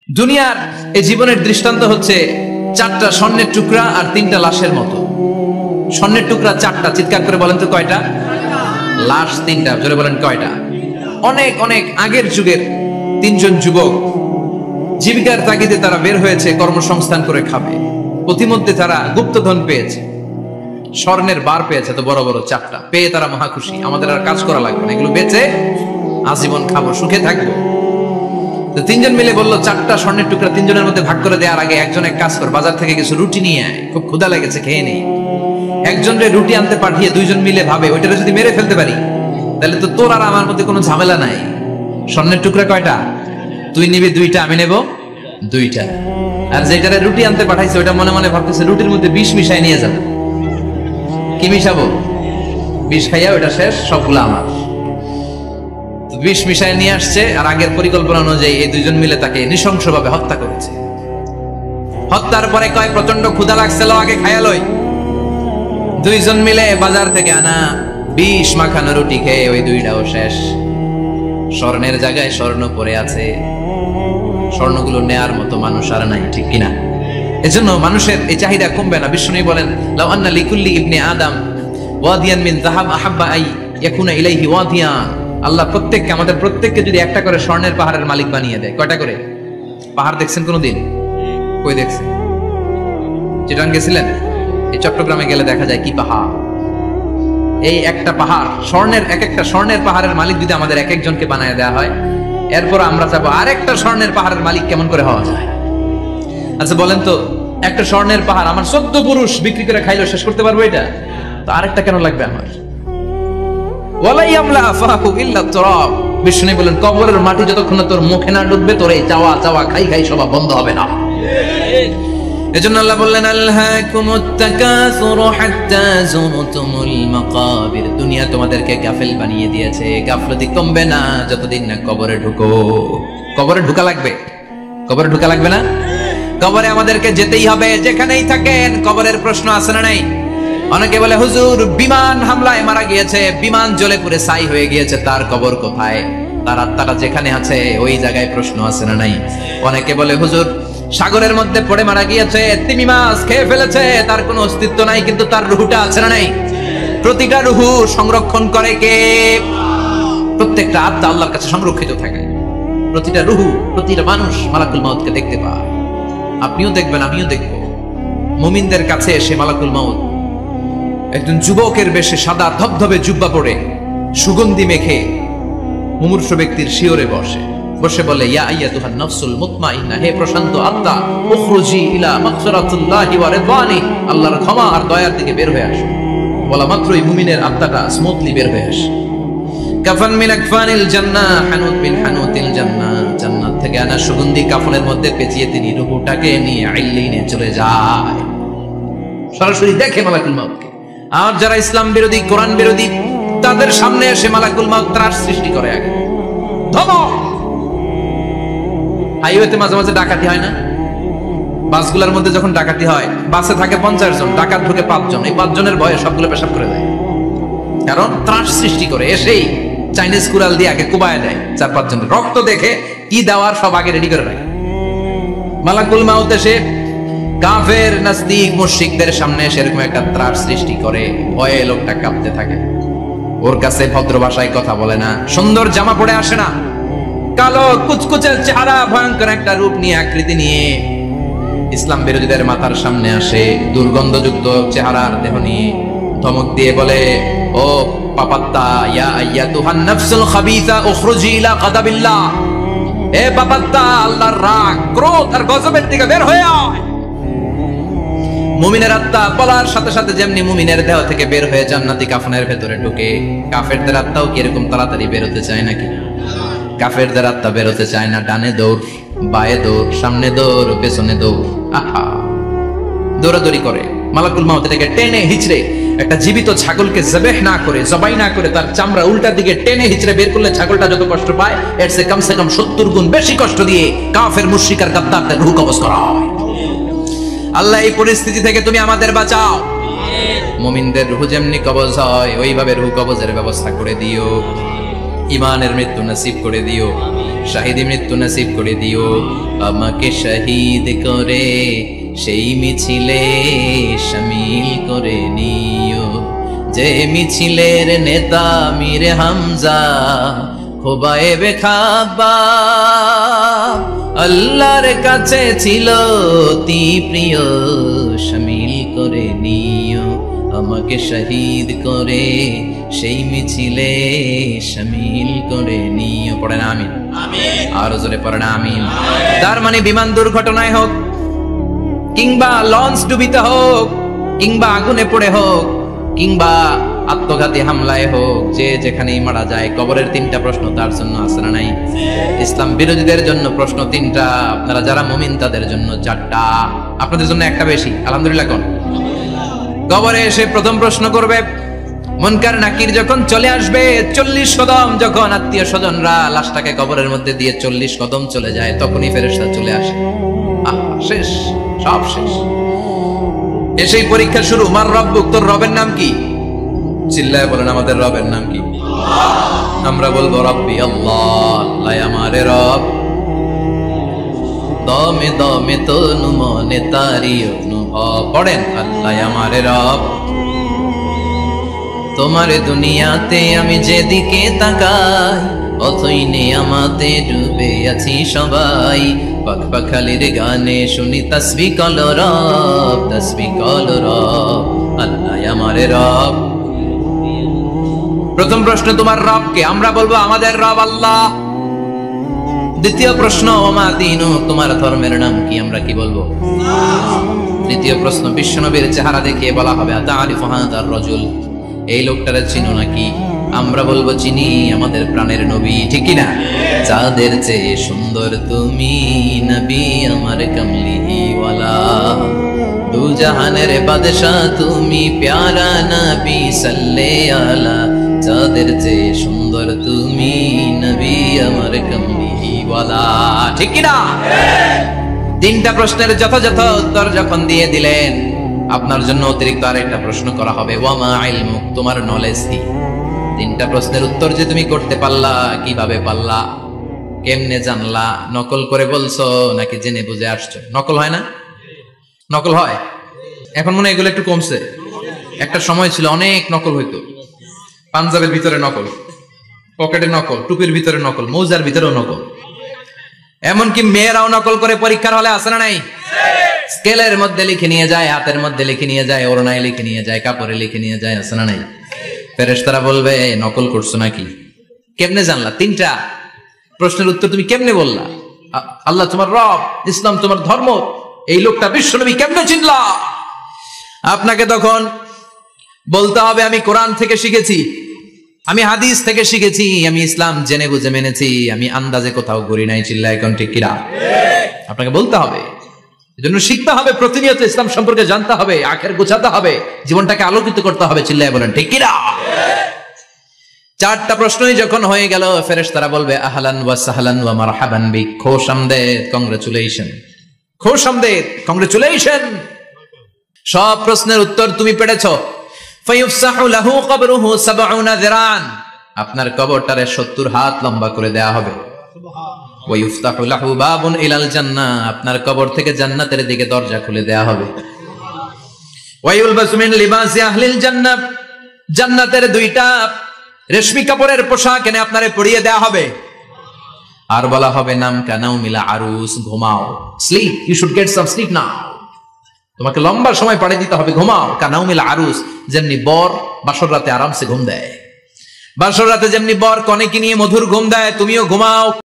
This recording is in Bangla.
দুনিয়ার এই জীবনের দৃষ্টান্ত হচ্ছে চারটা স্বর্ণের টুকরা আর তিনটা লাশের মতো। স্বর্ণের টুকরা চারটা, চিৎকার করে বলেন তো কয়টা? লাশ তিনটা, জোরে বলেন কয়টা? অনেক অনেক আগের যুগের তিনজন যুবক জীবিকার তাগিদে তারা বের হয়েছে কর্মসংস্থান করে খাবে। প্রতিমধ্যে তারা গুপ্তধন পেয়েছে, স্বর্ণের বার পেয়েছে, তো বড় বড় চারটা পেয়ে তারা মহা খুশি। আমাদের আর কাজ করা লাগবে না, এগুলো বেচে আজীবন খাবো, সুখে থাকবো। তো তিনজন মিলে বললো চারটা স্বর্ণের টুকরা তিনজনের মধ্যে ভাগ করে দেওয়ার আগে একজন এক কাজ কর, বাজার থেকে কিছু রুটি নিয়ে আয়, খুব ক্ষুধা লেগেছে, খেয়ে নেই। একজনরে রুটি আনতে পাঠিয়ে দুইজন মিলে ভাবে ওইটারে যদি মেরে ফেলতে পারি তাহলে তো তোর আর আমার মধ্যে কোনো ঝামেলা নাই। স্বর্ণের টুকরা কয়টা? তুই নিবি দুইটা, আমি নেব দুইটা। আর যেটারে রুটি আনতে পাঠাইছে ওইটা মনে মনে ভাবতেছে রুটির মধ্যে বিষ মিশাই নিয়ে যাবে। কি মিশাবো? বিষ খাইয়া ওইটা শেষ, সবগুলো আমার। বিষ মিশাই নিয়ে আসছে আর আগের পরিকল্পনা অনুযায়ী এই দুইজন মিলে তাকে নৃশংসভাবে হত্যা করেছে। হত্যার পরে কয় প্রচন্ড ক্ষুধা লাগছিল, আগে খাইয়া লই। দুইজন মিলে বাজার থেকে আনা বিষ মাখানো রুটি খেয়ে ওই দুইটাও শেষ। স্বর্ণের জায়গায় স্বর্ণ পড়ে আছে, স্বর্ণগুলো নেয়ার মতো মানুষ আর নাই, ঠিক কিনা? এজন্য মানুষের এই চাহিদা কমবে না। বিষ্ণু বলেন লাউ আন্না লিকুল্লি ইবনে আদম ওয়াদিয়ান মিন যাহাব আহাব্বা আই ইয়াকুনা ইলাইহি ওয়াদিয়ান। আল্লাহ প্রত্যেককে, আমাদের প্রত্যেককে যদি একটা করে স্বর্ণের পাহাড়ের মালিক বানিয়ে দেয়। কয়টা করে পাহাড় দেখছেন কোনোদিন? কই দেখছেন? চিটাং গেছিলেন? এই চট্টগ্রামে গেলে দেখা যায় কি পাহাড়। এই একটা পাহাড় স্বর্ণের, এক একটা স্বর্ণের পাহাড়ের মালিক যদি আমাদের এক একজনকে বানায় দেওয়া হয়, এরপর আমরা চাবো আরেকটা স্বর্ণের পাহাড়ের মালিক কেমন করে হওয়া যায়। আচ্ছা বলেন তো, একটা স্বর্ণের পাহাড় আমার 14 পুরুষ বিক্রি করে খাইলেও শেষ করতে পারবো এটা? তো আরেকটা কেন লাগবে আমার? বিষ্ণু বলেন কবরের মাটি যতক্ষণ তোর মুখে না ঢুকবে তোর এই চাওয়া চাওয়া খাই খাই সব বন্ধ হবে না। এজন্য আল্লাহ বললেন আলহাকুমুত তাকাসুরু হাত্তা যুরতুমুল মাকাবির। দুনিয়া তোমাদেরকে গাফেল বানিয়ে দিয়েছে, গাফলতি কমবে না যতদিন না কবরে ঢুকো। কবরে ঢুকা লাগবে, কবরে ঢুকা লাগবে না? কবরে আমাদেরকে যেতেই হবে, যেখানেই থাকেন। কবরের প্রশ্ন আছে না নাই? অনেকে বলে হুজুর বিমান হামলায় মারা গিয়েছে, বিমান জ্বলে পুড়ে ছাই হয়ে গিয়েছে, তার কবর কোথায়? তার আত্মাটা যেখানে আছে ওই জায়গায় প্রশ্ন আছে না নাই? অনেকে বলে হুজুর সাগরের মধ্যে পড়ে মারা গিয়েছে, তিমি মাছ খেয়ে ফেলেছে, তার কোনো অস্তিত্ব নাই, কিন্তু তার রুহটা আছে না নাই? প্রতিটা রুহ সংরক্ষণ করে কে? প্রত্যেকটা আত্মা আল্লাহর কাছে সংরক্ষিত থাকে। প্রতিটা রুহ, প্রতিটা মানুষ মালাকুল মাউতকে দেখতে পায়। আপনিও দেখবেন, আমিও দেখব। মুমিনদের কাছে এসে মালাকুল মাউত একজন যুবকের বেশে সাদা ধবধবে জুব্বা পরে সুগন্ধি মেখে মুমূর্ষু ব্যক্তির শিওরে বসে বসে বলে ইয়া আইয়াতুহান নাফসুল মুতমাইন্না, হে প্রশান্ত আত্মা, উখরুজি ইলা মাগফিরাতিল্লাহি ওয়া রিদওয়ানি, আল্লাহর ক্ষমা আর দয়ার দিকে বের হয়ে আসো। বলা মাত্রই মুমিনের আত্মাটা স্মুথলি বের হয়ে আসে। কাফান মিন আকফানিল জান্নাহ, হানুত বিন হানুতিল জান্নাহ, জান্নাত থেকে আনা সুগন্ধি কাফনের মধ্যে পেঁচিয়ে তিনি রূহটাকে নিয়ে আইলিনে চলে যায়। সরাসরি দেখে মালাকুল মাউতকে। আর যারা ইসলাম বিরোধী, কোরআন বিরোধী, তাদের সামনে এসে মালাকুল মাউত ত্রাস সৃষ্টি করে। আগে ধমক। হাইওয়েতে মাঝে মাঝে ডাকাতি হয় না? বাসগুলোর মধ্যে যখন ডাকাতি হয়, বাসে থাকে 50 জন, ডাকাত ঢুকে 5 জন, এই 5 জনের ভয়ে সবগুলো পেশাব করে দেয়। কারণ ত্রাস সৃষ্টি করে। এসেই চাইনিজ কুড়াল দিয়ে আগে কুবায় দেয় 4-5 জনের। রক্ত দেখে কি দেওয়ার সব আগে রেডি করে রাখে। মালাকুল মাউত এসে কাফের নাস্তিক মুশরিকদের সামনে সেরকম একটা ত্রাস সৃষ্টি করে, ভয়ে লোকটা কাঁপতে থাকে। ওর কাছে ভদ্র ভাষায় কথা বলে না, সুন্দর জামা পরে আসে না, কালো কুচকুচে চেহারা, ভয়ঙ্কর একটা রূপ নিয়ে, আকৃতি নিয়ে ইসলাম বিরোধীদের মাথার সামনে আসে, দুর্গন্ধযুক্ত চেহারার দেহ নিয়ে ধমক দিয়ে বলে ও পাপাত্তা, ইয়া আইয়াতুহান নাফসুল খাবিসা উখরুজি ইলা গাদাবিল্লাহ, এ পাপাত্তা, আল্লাহর রাগ, ক্রোধ আর গজবের দিকে বের হয়ে আয়। মুমিনের আত্মা বলার সাথে সাথে যেমনি মুমিনের দেহ থেকে বের হয়ে জান্নাতি কাফনের ভেতরে ঢুকে, কাফেরদের আত্মাও কি এরকম তাড়াতাড়ি বেরোতে চায় নাকি? কাফেরদের আত্মা বেরোতে চায় না। ডানে দৌড়, বায়ে দৌড়, সামনে দৌড়, পেছনে দৌড়, আহা দৌড়াদৌড়ি করে। মালাকুল মাউত এটাকে টেনে হিচড়ে, একটা জীবিত ছাগলকে জবাই না করে তার চামড়া উল্টা দিকে টেনে হিচড়ে বের করলে ছাগলটা যত কষ্ট পায়, এর চেয়ে কমসে কম 70 গুণ বেশি কষ্ট দিয়ে কাফের মুশরিক আর গাদ্দারদের রূহ কবজ করা হয়। আল্লাহ এই পরিস্থিতি থেকে তুমি আমাদের বাঁচাও। মুমিনদের রূহ যেমনি কবজ হয় ওইভাবে রূহ কবজের ব্যবস্থা করে দিও। ইমানের মৃত্যু নসিব করে দিও, শাহিদি মৃত্যু নসিব করে দিও। আমাকে শহীদ করে সেই মিছিলে শামিল করে নিও, যে মিছিলের নেতা মীর হামজা খোবায়েবে খাব্বাব। আল্লাহর কাছে ছিল অতি প্রিয়, শামিল করে নিও। আমাকে শহীদ করে সেই মিছিলে শামিল করে নিও। পড়েন আমিন। আরো জোরে পড়েন আমিন। তার মানে বিমান দুর্ঘটনায় হোক, কিংবা লঞ্চ ডুবিতে হোক, কিংবা আগুনে পড়ে হোক, কিংবা আত্মঘাতী হামলায় হোক, যে যেখানেই মারা যায়, কবরের তিনটা প্রশ্ন তার জন্য আছে না নাই? ইসলাম বিরোধীদের জন্য প্রশ্ন তিনটা, আপনারা যারা মুমিন তাদের জন্য চারটা, আপনাদের জন্য একটা বেশি। আলহামদুলিল্লাহ। কোন কবরে এসে প্রথম প্রশ্ন করবে মুনকার নাকির যখন চলে আসবে, 40 কদম যখন আত্মীয় স্বজনরা লাশটাকে কবরের মধ্যে দিয়ে 40 কদম চলে যায়, তখনই ফেরেশতা চলে আসে। শেষ, সব শেষ। এসেই পরীক্ষা শুরু। মার রব্বুক, তোর রবের নাম কি? চিল্লায় বলেন আমাদের রবের নাম কি? আমরা বলবো রব্বি আল্লাহ, আল্লাহ আমারে রব। দমে দমে তনু মনে তারি অনুভব। পড়েন আল্লাহ আমারে রব। তোমার দুনিয়াতে আমি যেদিকে তাকাই, অথই নেয়ামতে ডুবে আছি সবাই। পাখপাখালির গানে শুনি তাসবিহ কল রব, তাসবিহ কল রব। আল্লাহ আমারে রব। প্রথম প্রশ্ন তোমার রব কে? আমরা বলবো আমাদের রব আল্লাহ। দ্বিতীয় প্রশ্ন ওমা দীনু, তোমার ধর্মের নাম কি? আমরা কি বলবো? তৃতীয় প্রশ্ন বিশ্বনবীর চেহারা দেখিয়ে বলা হবে আতারিফু হাদার রাজুল, এই লোকটারে চিনো নাকি? আমরা বলবো চিনি, আমাদের প্রাণের নবী, ঠিক কি না? যাদের চেয়ে সুন্দর তুমি নবী আমার কামলিওয়ালা, দু জাহানের বাদশাহ তুমি প্যারা নবী সাল্লাল্লাহু আলা। যাদের চেয়ে সুন্দর তুমি নবী আমার কামলিওয়ালা, ঠিক কি না? তিনটা প্রশ্নের যথাযথ উত্তর যখন দিয়ে দিলেন, আপনার জন্য অতিরিক্ত আরেকটা প্রশ্ন করা হবে, ওয়ামা ইলমুক, তোমার নলেজ কি? তিনটা প্রশ্নের উত্তর যে তুমি করতে পারলা, কিভাবে পারলা, কেমনে জানলা? নকল করে বলছো নাকি জেনে বুঝে আসছো? নকল হয় না? নকল হয়। এখন মনে হয় এগুলো একটু কমছে। একটা সময় ছিল অনেক নকল হইতো। পাঞ্জাবের ভিতরে নকল, পকেটে নকল, টুপির ভিতরে নকল, মৌজার ভিতরেও নকল। এমনকি মেয়েরাও নকল করে পরীক্ষার হলে আসে না নাই? স্কেলের মধ্যে লিখে নিয়ে যায়, হাতের মধ্যে লিখে নিয়ে যায়, ওড়নায় লিখে নিয়ে যায়, কাপড়ে লিখে নিয়ে যায়, আসে না নাই? ফেরেশতারা বলবে নকল করছো নাকি? কেমনে জানলা? তিনটা প্রশ্নের উত্তর তুমি কেমনে বললা? আল্লাহ তোমার রব, ইসলাম তোমার ধর্ম, এই লোকটা বিশ্বনবী, কেমনে চিনলা? আপনাকে তখন বলতে হবে আমি কোরআন থেকে শিখেছি, আমি হাদিস থেকে শিখেছি, আমি ইসলাম জেনে বুঝে মেনেছি, আমি আন্দাজে কোথাও ঘুরি নাই। চিল্লা এখন ঠিক কিনা? আপনাকে বলতে হবে। এজন্য শিখতে হবে, প্রতিনিয়ত ইসলাম সম্পর্কে জানতে হবে, আখের গোছাতে হবে, জীবনটাকে আলোকিত করতে হবে। চিল্লায় বলেন ঠিক কিনা? চারটা প্রশ্নই যখন হয়ে গেল, ফেরেশতারা বলবে আহলান ওয়া সাহলান ওয়া মারহাবান বিক, খোশামদেদ, কংগ্রেচুলেশন, খোশামদেদ, কংগ্রেচুলেশন। সব প্রশ্নের উত্তর তুমি পেরেছো। ফায়ুফসাহু লাহু কবরুহু 70 যিরান, আপনার কবরটারে 70 হাত লম্বা করে দেয়া হবে। ওয়া ইফতাহু লাহু বাবুন ইলাল জান্নাহ, আপনার কবর থেকে জান্নাতের দিকে দরজা খুলে দেয়া হবে। ওয়া ইউলবাসু মিন লিবাসি আহলিল জান্নাহ, জান্নাতের দুইটা রেশমি কাপড়ের পোশাক এনে আপনারে পরিয়ে দেয়া হবে। আর বলা হবে নাম কানাউ মিলা আরুস, ঘুমাও, sleep, you should get some sleep now. তোমাকে লম্বা সময় পাড়ে দিতে হবে, ঘুমাও। কানাউ মিলা আরুস, যেমনি বর বাসর রাতে আরামসে ঘুম দেয়, বাসর রাতে যেমনি বর কনেকে নিয়ে মধুর ঘুম দেয়, তুমিও ঘুমাও।